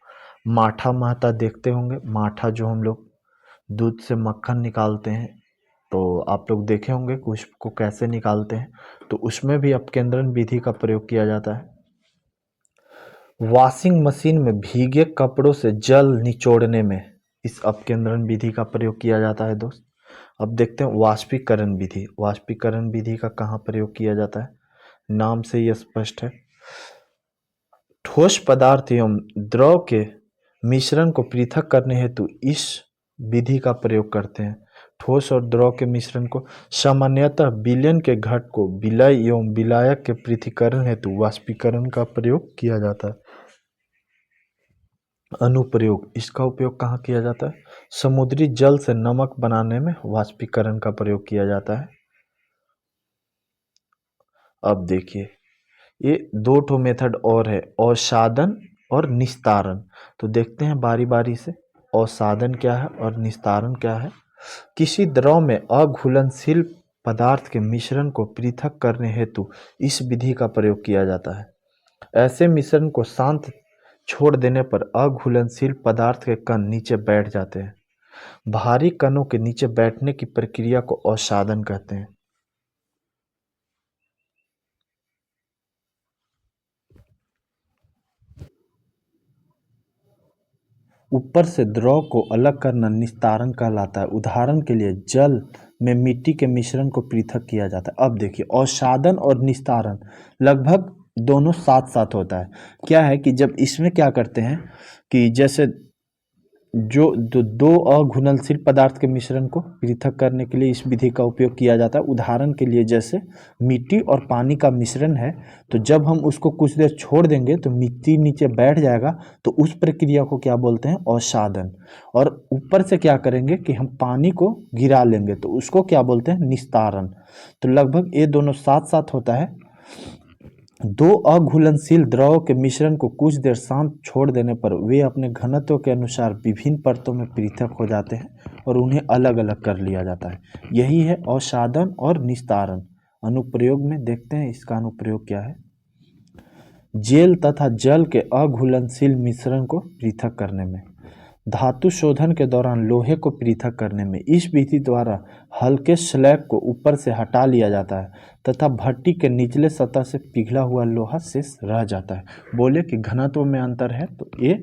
माठा महता देखते होंगे, माठा जो हम लोग दूध से मक्खन निकालते हैं, तो आप लोग देखे होंगे कि उसको कैसे निकालते हैं, तो उसमें भी अपकेंद्रण विधि का प्रयोग किया जाता है। वॉशिंग मशीन में भीगे कपड़ों से जल निचोड़ने में इस अपकेंद्रण विधि का प्रयोग किया जाता है दोस्त। अब देखते हैं वाष्पीकरण विधि। वाष्पीकरण विधि का कहाँ प्रयोग किया जाता है, नाम से ही स्पष्ट है। ठोस पदार्थ एवं द्रव के मिश्रण को पृथक करने हेतु इस विधि का प्रयोग करते हैं। ठोस और द्रव के मिश्रण को सामान्यतः विलयन के घट को विलय एवं विलायक के पृथक्करण हेतु वाष्पीकरण का प्रयोग किया जाता है। अनुप्रयोग, इसका उपयोग कहाँ किया जाता है, समुद्री जल से नमक बनाने में वाष्पीकरण का प्रयोग किया जाता है। अब देखिए, ये दो ठो मेथड और है, अवसादन और निस्तारण। तो देखते हैं बारी बारी से, अवसादन क्या है और निस्तारण क्या है। किसी द्रव में अघुलनशील पदार्थ के मिश्रण को पृथक करने हेतु इस विधि का प्रयोग किया जाता है। ऐसे मिश्रण को शांत छोड़ देने पर अघुलनशील पदार्थ के कण नीचे बैठ जाते हैं। भारी कणों के नीचे बैठने की प्रक्रिया को अवसादन कहते हैं। ऊपर से द्रव को अलग करना निस्तारण कहलाता है। उदाहरण के लिए जल में मिट्टी के मिश्रण को पृथक किया जाता है। अब देखिए, अवसादन और निस्तारण लगभग दोनों साथ साथ होता है। क्या है कि जब इसमें क्या करते हैं कि जैसे दो अघुलनशील पदार्थ के मिश्रण को पृथक करने के लिए इस विधि का उपयोग किया जाता है। उदाहरण के लिए जैसे मिट्टी और पानी का मिश्रण है, तो जब हम उसको कुछ देर छोड़ देंगे तो मिट्टी नीचे बैठ जाएगा, तो उस प्रक्रिया को क्या बोलते हैं, अवसादन। और ऊपर से क्या करेंगे कि हम पानी को गिरा लेंगे, तो उसको क्या बोलते हैं, निस्तारण। तो लगभग ये दोनों साथ साथ होता है। दो अघुलनशील द्रव के मिश्रण को कुछ देर शांत छोड़ देने पर वे अपने घनत्व के अनुसार विभिन्न परतों में पृथक हो जाते हैं और उन्हें अलग अलग कर लिया जाता है। यही है अवसादन और निस्तारण। अनुप्रयोग में देखते हैं इसका अनुप्रयोग क्या है। जेल तथा जल के अघुलनशील मिश्रण को पृथक करने में, धातु शोधन के दौरान लोहे को पृथक करने में इस विधि द्वारा हल्के स्लैग को ऊपर से हटा लिया जाता है तथा भट्टी के निचले सतह से पिघला हुआ लोहा शेष रह जाता है। बोले कि घनत्व में अंतर है, तो ये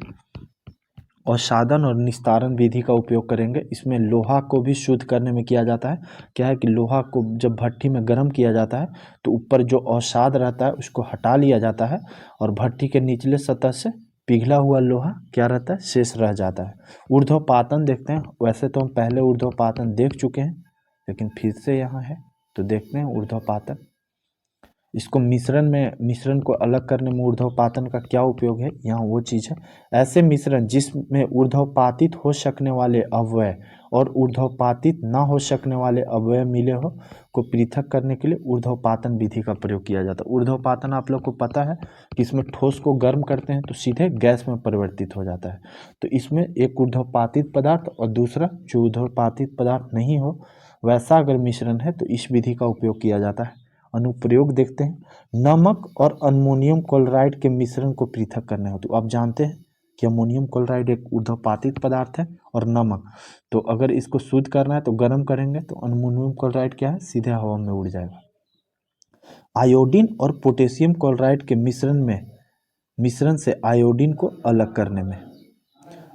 अवसादन और निस्तारण विधि का उपयोग करेंगे। इसमें लोहा को भी शुद्ध करने में किया जाता है। क्या है कि लोहा को जब भट्टी में गर्म किया जाता है तो ऊपर जो अवसाद रहता है उसको हटा लिया जाता है और भट्टी के निचले सतह से पिघला हुआ लोहा क्या रहता है, शेष रह जाता है। ऊर्ध्वपातन देखते हैं। वैसे तो हम पहले ऊर्ध्वपातन देख चुके हैं, लेकिन फिर से यहाँ है तो देखते हैं ऊर्ध्वपातन। इसको मिश्रण को अलग करने में ऊर्ध्वपातन का क्या उपयोग है, यहाँ वो चीज़ है। ऐसे मिश्रण जिसमें ऊर्ध्वपातित हो सकने वाले अवयव और ऊर्ध्वपातित ना हो सकने वाले अवयव मिले हो को पृथक करने के लिए ऊर्ध्वपातन विधि का प्रयोग किया जाता है। ऊर्ध्वपातन आप लोग को पता है कि इसमें ठोस को गर्म करते हैं तो सीधे गैस में परिवर्तित हो जाता है। तो इसमें एक ऊर्ध्वपातित पदार्थ और दूसरा जो ऊर्ध्वपातित पदार्थ नहीं हो वैसा अगर मिश्रण है तो इस विधि का उपयोग किया जाता है। अनुप्रयोग देखते हैं। नमक और अमोनियम क्लोराइड के मिश्रण को पृथक करना हो, तो आप जानते हैं कि अमोनियम क्लोराइड एक ऊर्ध्वपातित पदार्थ है और नमक, तो अगर इसको शुद्ध करना है तो गर्म करेंगे तो अमोनियम क्लोराइड क्या है, सीधे हवा में उड़ जाएगा। आयोडीन और पोटेशियम क्लोराइड के मिश्रण से आयोडीन को अलग करने में।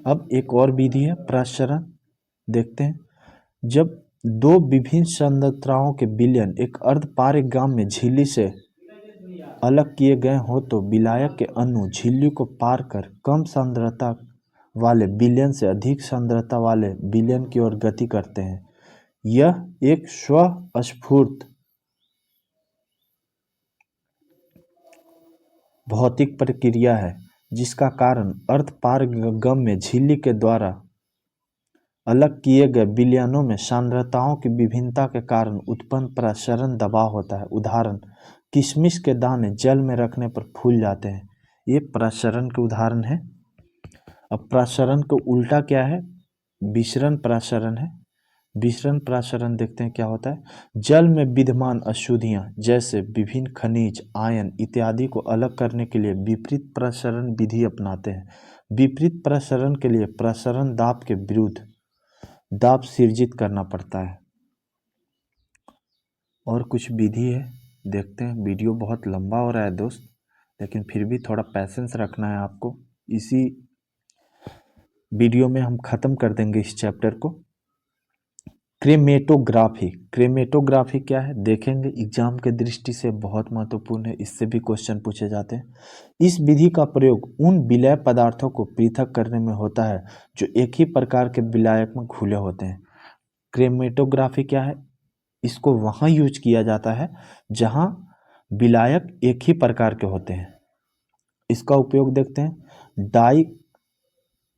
अब एक और विधि है प्रसरण, देखते हैं। जब दो विभिन्न सांद्रताओं के विलयन एक अर्धपारगम्य में झिल्ली से अलग किए गए हो तो विलायक के अणु झिल्ली को पार कर कम सांद्रता वाले विलयन से अधिक सांद्रता वाले विलयन की ओर गति करते हैं। यह एक स्वस्फूर्त भौतिक प्रक्रिया है जिसका कारण अर्धपारगम्य झिल्ली के द्वारा अलग किए गए विलयनों में सांद्रताओं की विभिन्नता के कारण उत्पन्न प्रसरण दबाव होता है। उदाहरण, किशमिश के दाने जल में रखने पर फूल जाते हैं, ये प्रसरण के उदाहरण है। अब प्रसरण को उल्टा क्या है, विसरण प्रसरण है। विसरण प्रसरण देखते हैं क्या होता है। जल में विद्यमान अशुद्धियाँ जैसे विभिन्न खनिज, आयन इत्यादि को अलग करने के लिए विपरीत प्रसरण विधि अपनाते हैं। विपरीत प्रसरण के लिए प्रसरण दाब के विरुद्ध दाब सृजित करना पड़ता है। और कुछ विधि है, देखते हैं। वीडियो बहुत लंबा हो रहा है दोस्त, लेकिन फिर भी थोड़ा पैसेंस रखना है आपको। इसी वीडियो में हम ख़त्म कर देंगे इस चैप्टर को। क्रेमेटोग्राफी, क्रेमेटोग्राफी क्या है देखेंगे, एग्जाम के दृष्टि से बहुत महत्वपूर्ण है, इससे भी क्वेश्चन पूछे जाते हैं। इस विधि का प्रयोग उन विलय पदार्थों को पृथक करने में होता है जो एक ही प्रकार के विलायक में घुले होते हैं। क्रेमेटोग्राफी क्या है, इसको वहाँ यूज किया जाता है जहाँ विलायक एक ही प्रकार के होते हैं। इसका उपयोग देखते हैं। डाई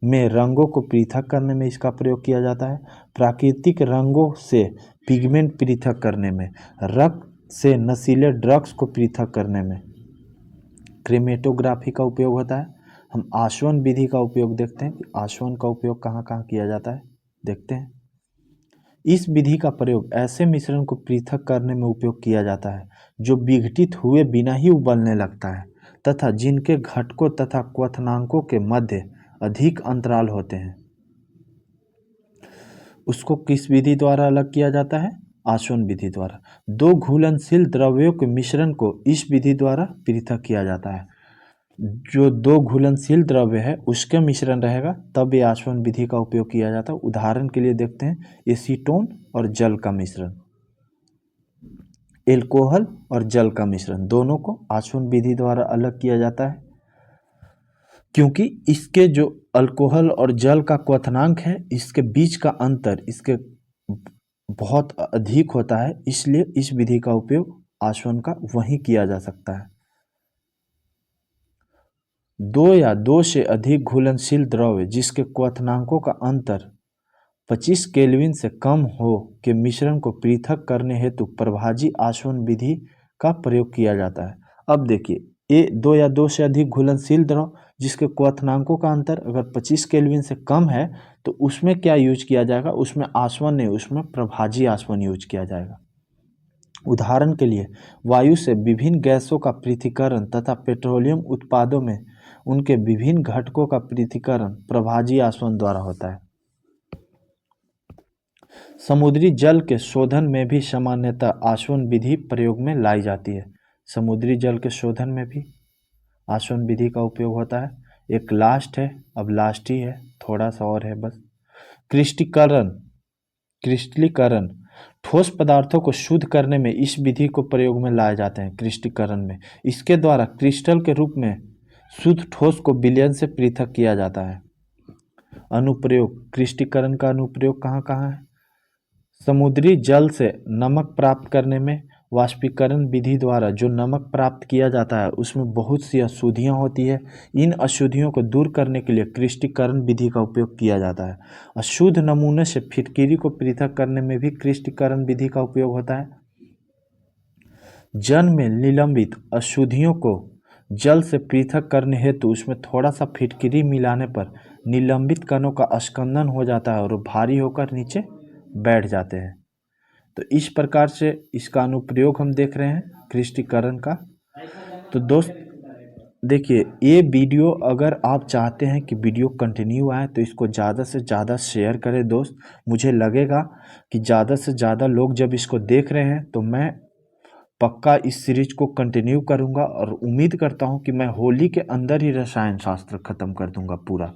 में रंगों को पृथक करने में इसका प्रयोग किया जाता है। प्राकृतिक रंगों से पिगमेंट पृथक करने में, रक्त से नशीले ड्रग्स को पृथक करने में क्रेमेटोग्राफी का उपयोग होता है। हम आसवन विधि का उपयोग देखते हैं कि आसवन का उपयोग कहाँ कहाँ किया जाता है, देखते हैं। इस विधि का प्रयोग ऐसे मिश्रण को पृथक करने में उपयोग किया जाता है जो विघटित हुए बिना ही उबलने लगता है तथा जिनके घटकों तथा क्वथनांकों के मध्य अधिक अंतराल होते हैं। उसको किस विधि द्वारा अलग किया जाता है, आसवन विधि द्वारा। दो घुलनशील द्रव्यों के मिश्रण को इस विधि द्वारा पृथक किया जाता है। जो दो घुलनशील द्रव्य है उसके मिश्रण रहेगा तब ये आसवन विधि का उपयोग किया जाता है। उदाहरण के लिए देखते हैं, एसीटोन और जल का मिश्रण, एल्कोहल और जल का मिश्रण, दोनों को आसवन विधि द्वारा अलग किया जाता है। क्योंकि इसके जो अल्कोहल और जल का क्वथनांक है, इसके बीच का अंतर इसके बहुत अधिक होता है, इसलिए इस विधि का उपयोग आसवन का वहीं किया जा सकता है। दो या दो से अधिक घुलनशील द्रव्य जिसके क्वथनांकों का अंतर 25 केल्विन से कम हो के मिश्रण को पृथक करने हेतु प्रभाजी आसवन विधि का प्रयोग किया जाता है। अब देखिए, ये दो या दो से अधिक घुलनशील द्रव जिसके क्वथनांकों का अंतर अगर 25 केल्विन से कम है तो उसमें क्या यूज किया जाएगा, उसमें आसवन नहीं, उसमें प्रभाजी आसवन यूज किया जाएगा। उदाहरण के लिए वायु से विभिन्न गैसों का पृथक्करण तथा पेट्रोलियम उत्पादों में उनके विभिन्न घटकों का पृथक्करण प्रभाजी आसवन द्वारा होता है। समुद्री जल के शोधन में भी सामान्यतः आसवन विधि प्रयोग में लाई जाती है। समुद्री जल के शोधन में भी आसवन विधि का उपयोग होता है। एक लास्ट है, अब लास्ट ही है, थोड़ा सा और है बस। क्रिस्टलीकरण ठोस पदार्थों को शुद्ध करने में इस विधि को प्रयोग में लाए जाते हैं। क्रिस्टलीकरण में इसके द्वारा क्रिस्टल के रूप में शुद्ध ठोस को विलयन से पृथक किया जाता है। अनुप्रयोग, क्रिस्टलीकरण का अनुप्रयोग कहाँ कहाँ है? समुद्री जल से नमक प्राप्त करने में वाष्पीकरण विधि द्वारा जो नमक प्राप्त किया जाता है उसमें बहुत सी अशुद्धियाँ होती है। इन अशुद्धियों को दूर करने के लिए क्रिस्टलीकरण विधि का उपयोग किया जाता है। अशुद्ध नमूने से फिटकिरी को पृथक करने में भी क्रिस्टलीकरण विधि का उपयोग होता है। जल में निलंबित अशुद्धियों को जल से पृथक करने हेतु उसमें थोड़ा सा फिटकिरी मिलाने पर निलंबित कणों का स्कंदन हो जाता है और भारी होकर नीचे बैठ जाते हैं। तो इस प्रकार से इसका अनुप्रयोग हम देख रहे हैं क्रिस्टलीकरण का। तो दोस्त देखिए, ये वीडियो अगर आप चाहते हैं कि वीडियो कंटिन्यू आए तो इसको ज़्यादा से ज़्यादा शेयर करें दोस्त। मुझे लगेगा कि ज़्यादा से ज़्यादा लोग जब इसको देख रहे हैं तो मैं पक्का इस सीरीज को कंटिन्यू करूंगा और उम्मीद करता हूं कि मैं होली के अंदर ही रसायन शास्त्र ख़त्म कर दूंगा पूरा।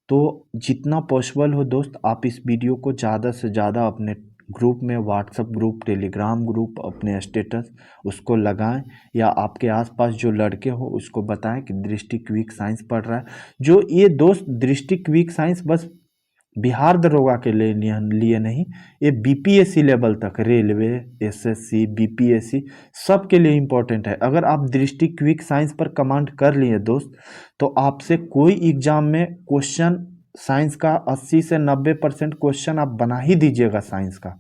तो जितना पॉसिबल हो दोस्त, आप इस वीडियो को ज़्यादा से ज़्यादा अपने ग्रुप में, व्हाट्सएप ग्रुप, टेलीग्राम ग्रुप, अपने स्टेटस उसको लगाएं, या आपके आसपास जो लड़के हो उसको बताएं कि दृष्टि क्विक साइंस पढ़ रहा है। जो ये दोस्त दृष्टि क्विक साइंस बस बिहार दरोगा के लिए नहीं, ये बीपीएससी लेवल तक, रेलवे, एसएससी, बीपीएससी सब के लिए इम्पोर्टेंट है। अगर आप दृष्टि क्विक साइंस पर कमांड कर लिए दोस्त तो आपसे कोई एग्जाम में क्वेश्चन साइंस का 80 से 90% क्वेश्चन आप बना ही दीजिएगा साइंस का।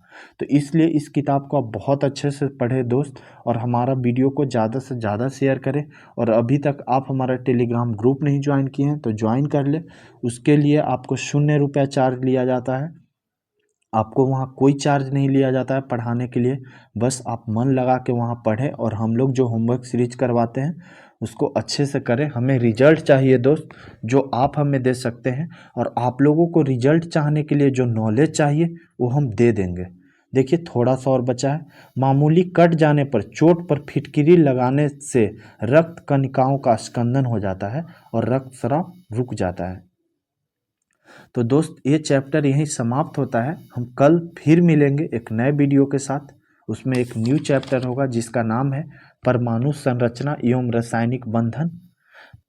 तो इसलिए इस किताब को आप बहुत अच्छे से पढ़े दोस्त, और हमारा वीडियो को ज़्यादा से ज़्यादा शेयर करें। और अभी तक आप हमारा टेलीग्राम ग्रुप नहीं ज्वाइन किए हैं तो ज्वाइन कर ले। उसके लिए आपको 0 रुपया चार्ज लिया जाता है। आपको वहाँ कोई चार्ज नहीं लिया जाता है पढ़ाने के लिए, बस आप मन लगा के वहाँ पढ़ें और हम लोग जो होमवर्क सीरीज करवाते हैं उसको अच्छे से करें। हमें रिजल्ट चाहिए दोस्त, जो आप हमें दे सकते हैं, और आप लोगों को रिजल्ट चाहने के लिए जो नॉलेज चाहिए वो हम दे देंगे। देखिए, थोड़ा सा और बचा है। मामूली कट जाने पर चोट पर फिटकिरी लगाने से रक्त कणिकाओं का स्कंदन हो जाता है और रक्तस्राव रुक जाता है। तो दोस्त, ये चैप्टर यहीं समाप्त होता है। हम कल फिर मिलेंगे एक नए वीडियो के साथ। उसमें एक न्यू चैप्टर होगा जिसका नाम है परमाणु संरचना एवं रासायनिक बंधन।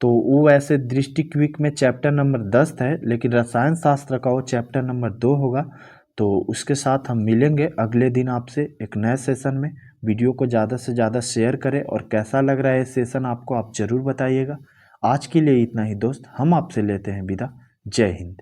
तो वो ऐसे दृष्टि क्विक में चैप्टर नंबर 10 है, लेकिन रसायन शास्त्र का वो चैप्टर नंबर 2 होगा। तो उसके साथ हम मिलेंगे अगले दिन आपसे एक नए सेशन में। वीडियो को ज़्यादा से ज़्यादा शेयर करें, और कैसा लग रहा है ये सेशन आपको, आप ज़रूर बताइएगा। आज के लिए इतना ही दोस्त, हम आपसे लेते हैं विदा। जय हिंद।